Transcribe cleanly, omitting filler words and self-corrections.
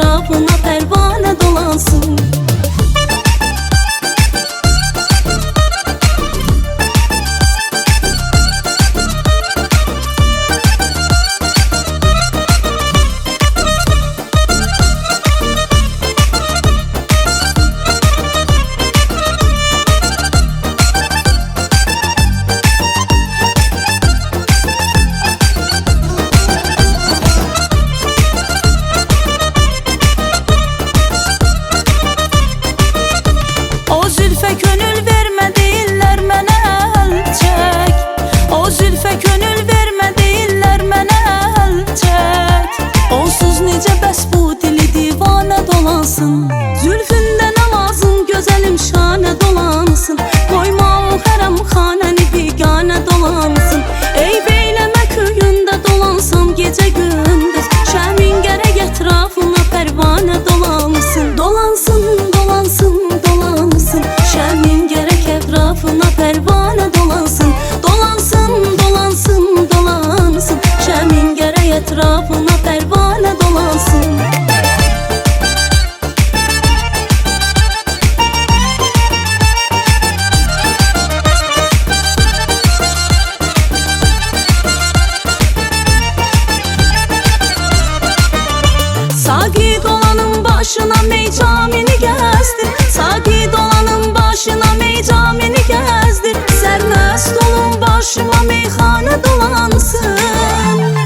etrafına pervane dolansın. Könül verme deyirlər mənə əl çək. O zülfə könül vermə deyirlər mənə əl çək. Onsuz necə bəs bu dili divanə dolansın. Zülfündə nə lazım gözəlim şanə dolansın. Qoyma o hərəm xanəni biganə dolansın. Eyb eyləmə köyündə dolansam gecə gündüz. Şəmin gərək ətrafına pərvanə dolansın. Dolansın, dolansın, dolansın. Şəmin gərək ətrafına pərvanə dolansın. Dolansın, dolansın, dolansın. Şəmin gərək ətrafına pərvanə dolansın. Saqi dolanın başına meycamini gəzdir. Saqi dolanın başına meycamini gəzdir. Sərməst olun başıma meyxanə dolansın.